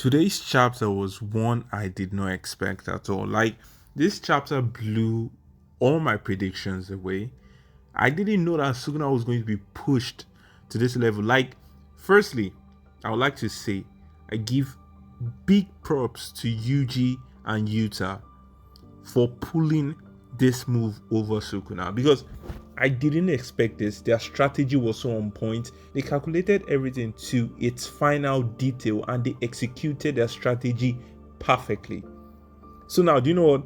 Today's chapter was one I did not expect at all. Like, this chapter blew all my predictions away. I didn't know that Sukuna was going to be pushed to this level. Like, firstly, I would like to say I give big props to Yuji and Yuta for pulling this move over Sukuna, because I didn't expect this. Their strategy was so on point. They calculated everything to its final detail and they executed their strategy perfectly. So now, do you know what?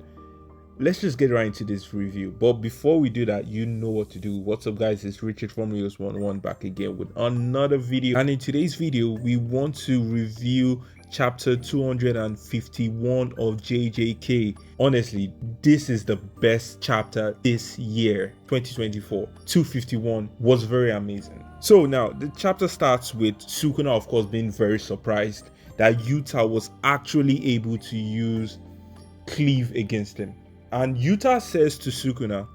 Let's just get right into this review. But before we do that, you know what to do. What's up, guys? It's Richard from Rios11 back again with another video. And in today's video, we want to review chapter 251 of JJK. Honestly, this is the best chapter this year, 2024. 251 was very amazing. So now, the chapter starts with Sukuna, of course, being very surprised that Yuta was actually able to use cleave against him. And Yuta says to Sukuna,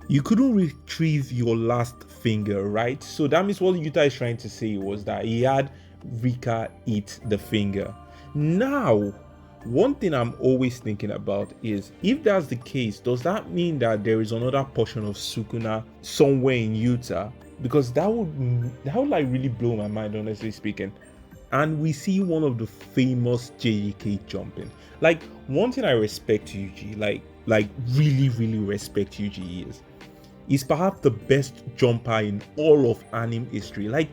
you couldn't retrieve your last finger, right? So that means what Yuta is trying to say was that he had Rika eat the finger. Now, one thing I'm always thinking about is, if that's the case, does that mean that there is another portion of Sukuna somewhere in Yuta? Because that would like really blow my mind, honestly speaking. And we see one of the famous JJK jumping. Like, one thing I respect Yuji, like really respect Yuji is perhaps the best jumper in all of anime history. Like,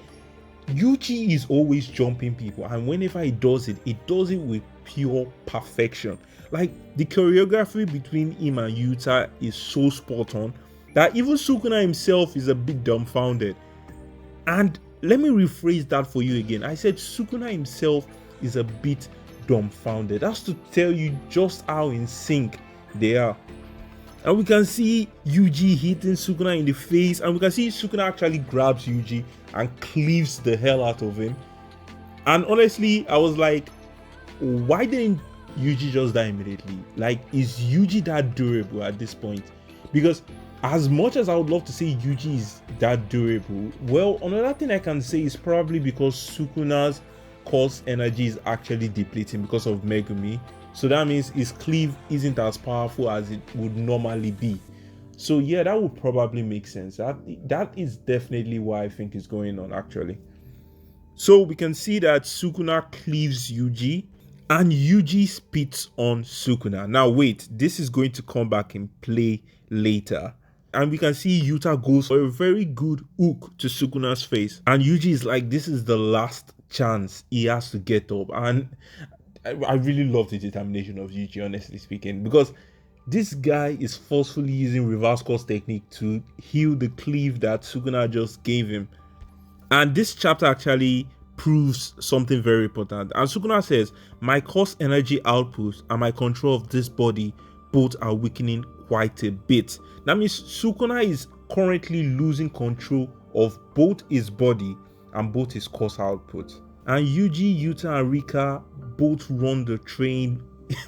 Yuji is always jumping people, and whenever he does it with pure perfection. Like, the choreography between him and Yuta is so spot on that even Sukuna himself is a bit dumbfounded. And let me rephrase that for you again. I said Sukuna himself is a bit dumbfounded. That's to tell you just how in sync they are. And we can see Yuji hitting Sukuna in the face, and we can see Sukuna actually grabs Yuji and cleaves the hell out of him. And honestly, I was like, why didn't Yuji just die immediately? Like, is Yuji that durable at this point? Because as much as I would love to say Yuji is that durable, well, another thing I can say is probably because Sukuna's course energy is actually depleting because of Megumi. So that means his cleave isn't as powerful as it would normally be. So yeah, that would probably make sense. That is definitely why I think is going on, actually. So we can see that Sukuna cleaves Yuji and Yuji spits on Sukuna. Now wait, this is going to come back in play later. And we can see Yuta goes for a very good hook to Sukuna's face. And Yuji is like, this is the last chance he has to get up. And I really love the determination of Yuji, honestly speaking, because this guy is forcefully using reverse course technique to heal the cleave that Sukuna just gave him. And this chapter actually proves something very important. And Sukuna says, my course energy output and my control of this body both are weakening quite a bit. That means Sukuna is currently losing control of both his body and both his course output. And Yuji, Yuta, and Rika both run the train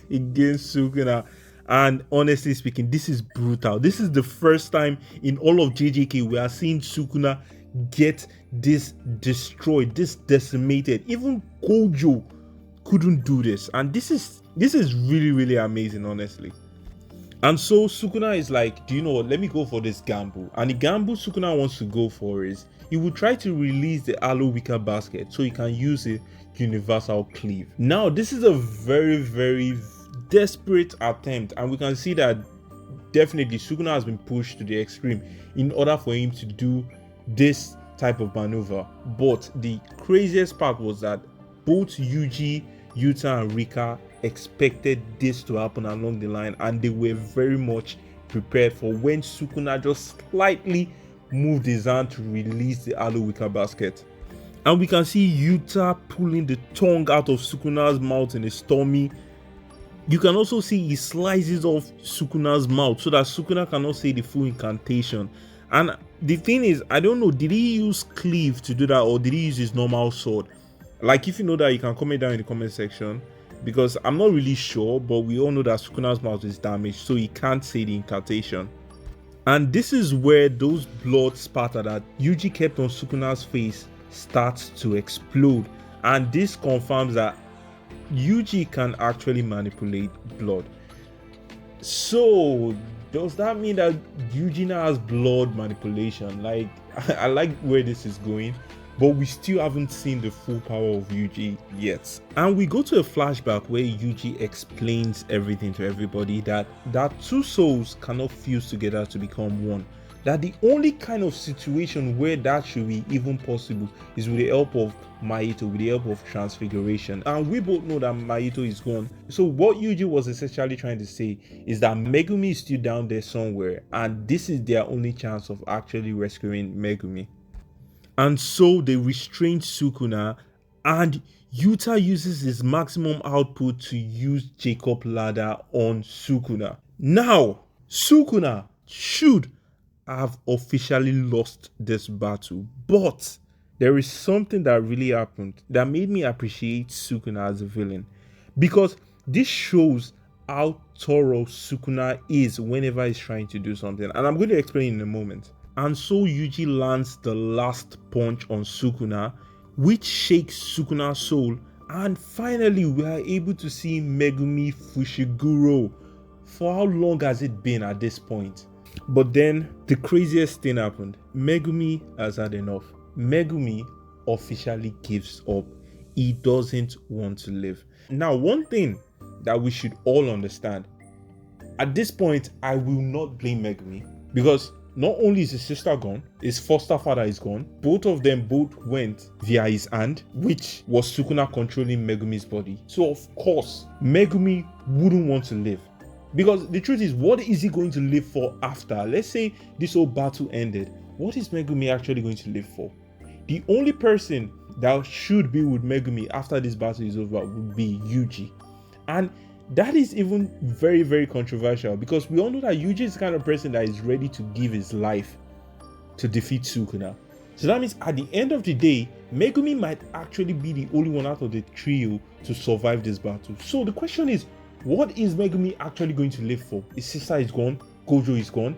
against Sukuna. And honestly speaking, this is brutal. This is the first time in all of JJK we are seeing Sukuna get this destroyed, this decimated. Even Gojo couldn't do this. And this is really amazing, honestly. And so Sukuna is like, do you know what, let me go for this gamble. And the gamble Sukuna wants to go for is, he will try to release the aloe wicker basket so he can use a universal cleave. Now this is a very desperate attempt, and we can see that definitely Sukuna has been pushed to the extreme in order for him to do this type of maneuver. But the craziest part was that both Yuji, Yuta, and Rika expected this to happen along the line, and they were very much prepared for when Sukuna just slightly moved his hand to release the aloe wicker basket. And we can see Yuta pulling the tongue out of Sukuna's mouth in his tummy. You can also see he slices off Sukuna's mouth so that Sukuna cannot say the full incantation. And the thing is, I don't know, did he use cleave to do that, or did he use his normal sword? Like, if you know that, you can comment down in the comment section, because I'm not really sure, but we all know that Sukuna's mouth is damaged, so he can't say the incantation. And this is where those blood spatter that Yuji kept on Sukuna's face starts to explode. And this confirms that Yuji can actually manipulate blood. So does that mean that Yuji now has blood manipulation? Like, I like where this is going, but we still haven't seen the full power of Yuji yet. And we go to a flashback where Yuji explains everything to everybody, that two souls cannot fuse together to become one. That the only kind of situation where that should be even possible is with the help of Mahito, with the help of transfiguration. And we both know that Mahito is gone. So what Yuji was essentially trying to say is that Megumi is still down there somewhere, and this is their only chance of actually rescuing Megumi. And so they restrain Sukuna, and Yuta uses his maximum output to use Jacob ladder on Sukuna. Now, Sukuna should have officially lost this battle, but there is something that really happened that made me appreciate Sukuna as a villain, because this shows how thorough Sukuna is whenever he's trying to do something, and I'm going to explain in a moment. And so Yuji lands the last punch on Sukuna, which shakes Sukuna's soul, and finally we are able to see Megumi Fushiguro. For how long has it been at this point? But then the craziest thing happened. Megumi has had enough. Megumi officially gives up. He doesn't want to live. Now, one thing that we should all understand, at this point, I will not blame Megumi, because not only is his sister gone, his foster father is gone. Both of them went via his hand, which was Sukuna controlling Megumi's body. So of course, Megumi wouldn't want to live. Because the truth is, what is he going to live for after? Let's say this whole battle ended. What is Megumi actually going to live for? The only person that should be with Megumi after this battle is over would be Yuji. And that is even very, very controversial, because we all know that Yuji is the kind of person that is ready to give his life to defeat Sukuna. So that means at the end of the day, Megumi might actually be the only one out of the trio to survive this battle. So the question is, what is Megumi actually going to live for? His sister is gone, Gojo is gone,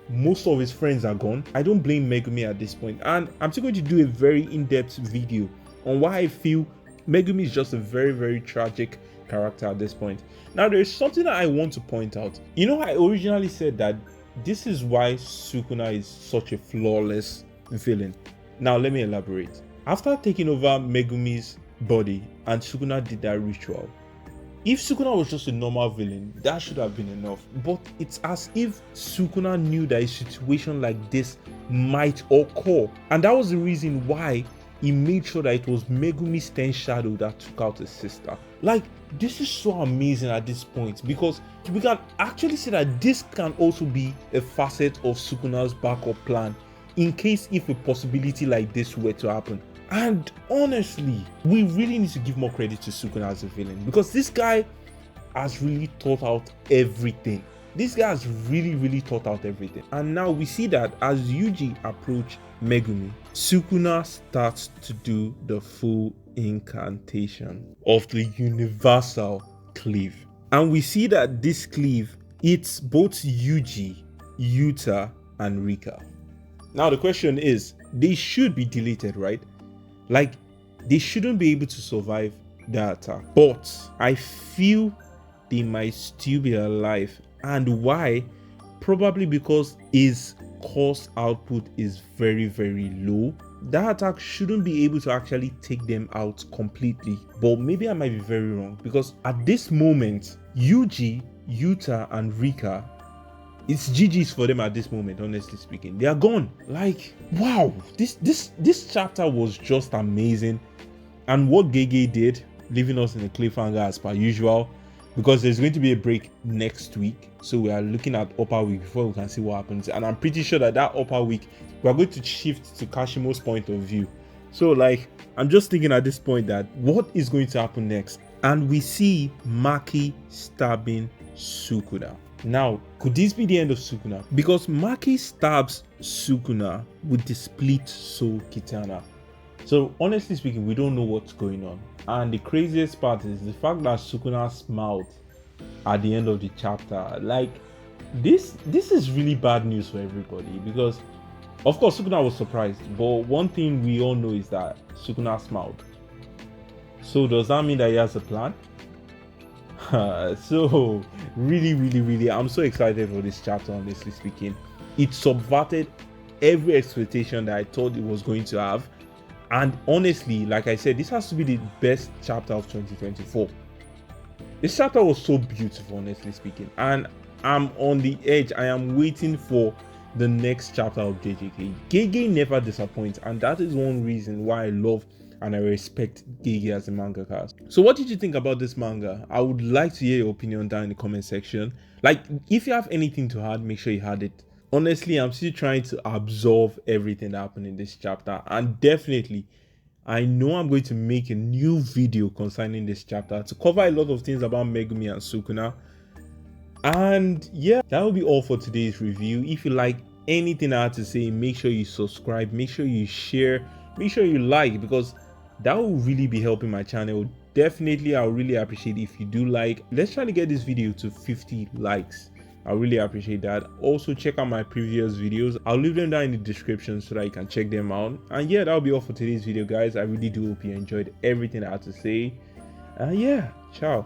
most of his friends are gone. I don't blame Megumi at this point, and I'm still going to do a very in-depth video on why I feel Megumi is just a very, very tragic character at this point. Now, there is something that I want to point out. You know, I originally said that this is why Sukuna is such a flawless villain. Now, let me elaborate. After taking over Megumi's body and Sukuna did that ritual, if Sukuna was just a normal villain, that should have been enough. But it's as if Sukuna knew that a situation like this might occur. And that was the reason why he made sure that it was Megumi's 10th shadow that took out his sister. Like, this is so amazing at this point, because we can actually see that this can also be a facet of Sukuna's backup plan in case if a possibility like this were to happen. And honestly, we really need to give more credit to Sukuna as a villain, because this guy has really thought out everything. This guy has really thought out everything. And now we see that as Yuji approaches Megumi, Sukuna starts to do the full incantation of the universal cleave. And we see that this cleave, it's both Yuji, Yuta, and Rika. Now the question is, they should be deleted, right? Like, they shouldn't be able to survive the attack. But I feel they might still be alive. And why? Probably because his cost output is very low. That attack shouldn't be able to actually take them out completely. But maybe I might be very wrong, because at this moment, Yuji, Yuta, and Rika, it's GG's for them at this moment, honestly speaking. They are gone. Like, wow, this chapter was just amazing. And what Gege did, leaving us in a cliffhanger as per usual, because there's going to be a break next week. So we are looking at upper week before we can see what happens. And I'm pretty sure that upper week, we are going to shift to Kashimo's point of view. So like, I'm just thinking at this point that what is going to happen next? And we see Maki stabbing Sukuna. Now, could this be the end of Sukuna? Because Maki stabs Sukuna with the split soul katana. So honestly speaking, we don't know what's going on. And the craziest part is the fact that Sukuna smiled at the end of the chapter. Like, this is really bad news for everybody, because of course Sukuna was surprised, but one thing we all know is that Sukuna smiled. So does that mean that he has a plan? So really, I'm so excited for this chapter, honestly speaking. It subverted every expectation that I thought it was going to have. And honestly, like I said, this has to be the best chapter of 2024. This chapter was so beautiful, honestly speaking. And I'm on the edge. I am waiting for the next chapter of JJK. Gege never disappoints, and that is one reason why I love and I respect Gege as a mangaka. So what did you think about this manga? I would like to hear your opinion down in the comment section. Like, if you have anything to add, make sure you add it. Honestly, I'm still trying to absorb everything that happened in this chapter, and definitely I know I'm going to make a new video concerning this chapter to cover a lot of things about Megumi and Sukuna. And yeah, that will be all for today's review. If you like anything I had to say, make sure you subscribe, make sure you share, make sure you like, because that will really be helping my channel. Definitely, I'll really appreciate if you do like. Let's try to get this video to 50 likes. I really appreciate that. Also, check out my previous videos. I'll leave them down in the description so that you can check them out. And yeah, that'll be all for today's video, guys. I really do hope you enjoyed everything I had to say. Yeah, ciao.